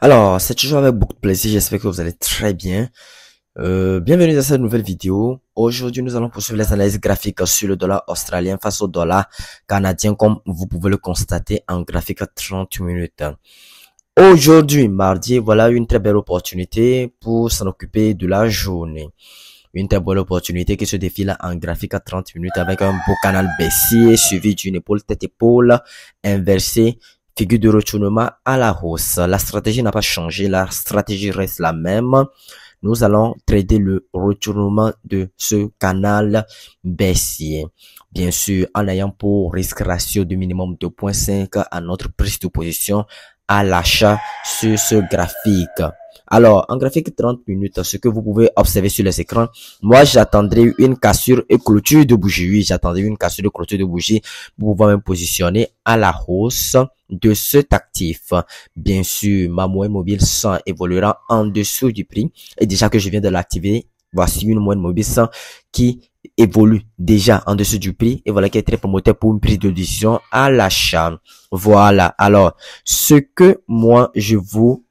Alors, c'est toujours avec beaucoup de plaisir, j'espère que vous allez très bien. Bienvenue dans cette nouvelle vidéo. Aujourd'hui, nous allons poursuivre les analyses graphiques sur le dollar australien face au dollar canadien, comme vous pouvez le constater en graphique à 30 minutes. Aujourd'hui, mardi, voilà une très belle opportunité pour s'en occuper de la journée. Une très bonne opportunité qui se défile en graphique à 30 minutes avec un beau canal baissier suivi d'une épaule tête-épaule inversée. Figure de retournement à la hausse. La stratégie n'a pas changé, la stratégie reste la même. Nous allons trader le retournement de ce canal baissier. Bien sûr, en ayant pour risque ratio de minimum 2.5 à notre prise de position à l'achat sur ce graphique. Alors, en graphique 30 minutes, ce que vous pouvez observer sur les écrans, moi, j'attendrai une cassure et clôture de bougie. Oui, j'attendrai une cassure et clôture de bougie pour pouvoir me positionner à la hausse de cet actif. Bien sûr, ma moyenne mobile 100 évoluera en dessous du prix. Et déjà que je viens de l'activer, voici une moyenne mobile 100 qui évolue déjà en dessous du prix et voilà qui est très promoteur pour une prise de décision à l'achat. Voilà. Alors, ce que moi je vous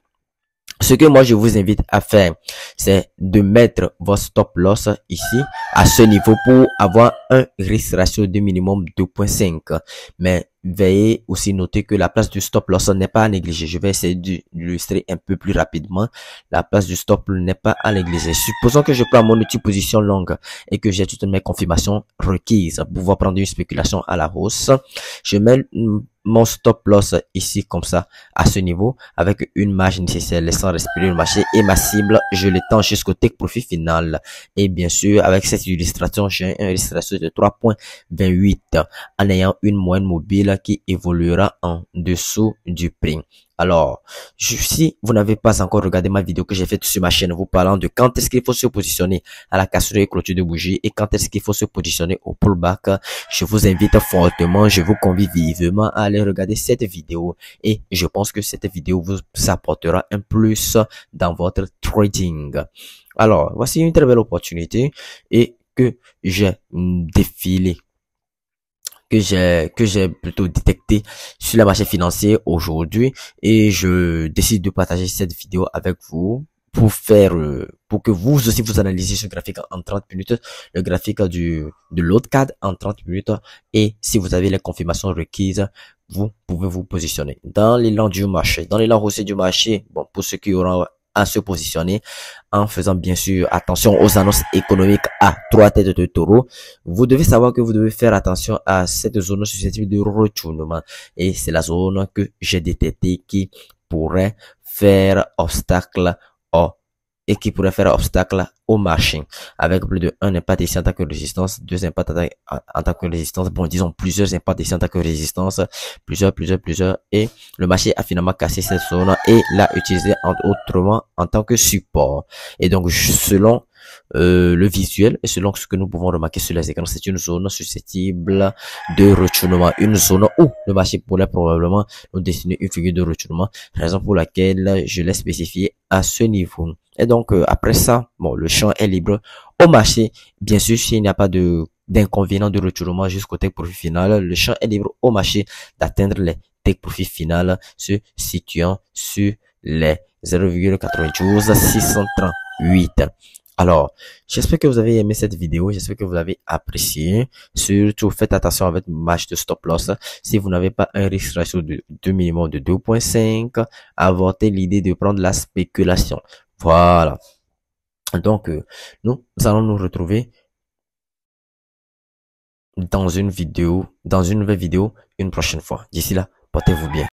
invite à faire, c'est de mettre votre stop loss ici, à ce niveau, pour avoir un risque ratio de minimum 2.5. Mais veuillez aussi noter que la place du stop loss n'est pas à négliger. Je vais essayer d'illustrer un peu plus rapidement. La place du stop n'est pas à négliger. Supposons que je prends mon outil position longue et que j'ai toutes mes confirmations requises pour pouvoir prendre une spéculation à la hausse. Je mets mon stop loss ici comme ça à ce niveau avec une marge nécessaire laissant respirer le marché et ma cible je l'étends jusqu'au take profit final et bien sûr avec cette illustration j'ai un illustration de 3.28 en ayant une moyenne mobile qui évoluera en dessous du prix. Alors, si vous n'avez pas encore regardé ma vidéo que j'ai faite sur ma chaîne vous parlant de quand est-ce qu'il faut se positionner à la cassure et clôture de bougie et quand est-ce qu'il faut se positionner au pullback, je vous invite fortement, je vous convie vivement à aller regarder cette vidéo et je pense que cette vidéo vous apportera un plus dans votre trading. Alors, voici une très belle opportunité et que j'ai défilé que j'ai plutôt détecté sur le marché financier aujourd'hui et je décide de partager cette vidéo avec vous pour pour que vous aussi vous analysiez ce graphique en 30 minutes, le graphique de l'autre cadre en 30 minutes et si vous avez les confirmations requises, vous pouvez vous positionner dans l'élan du marché, dans l'élan haussier du marché. Bon, pour ceux qui auront à se positionner en faisant bien sûr attention aux annonces économiques à 3 têtes de taureau. Vous devez savoir que vous devez faire attention à cette zone susceptible de retournement et c'est la zone que j'ai détectée qui pourrait faire obstacle au marché avec plus de un impact ici en tant que résistance, deux impacts en tant que résistance, bon disons plusieurs impacts ici en tant que résistance, plusieurs et le marché a finalement cassé cette zone et l'a utilisé autrement en tant que support. Et donc selon le visuel et selon ce que nous pouvons remarquer sur les écrans, c'est une zone susceptible de retournement, une zone où le marché pourrait probablement nous dessiner une figure de retournement, raison pour laquelle je l'ai spécifié à ce niveau. Et donc après ça, bon, le champ est libre au marché. Bien sûr, s'il n'y a pas d'inconvénient de retournement jusqu'au take profit final, le champ est libre au marché d'atteindre les take profit final se situant sur les 0,92 638. Alors, j'espère que vous avez aimé cette vidéo, j'espère que vous avez apprécié. Surtout, faites attention avec marge de stop loss. Si vous n'avez pas un risque ratio de minimum de 2.5, avortez l'idée de prendre la spéculation. Voilà. Donc, nous allons nous retrouver dans une nouvelle vidéo, une prochaine fois. D'ici là, portez-vous bien.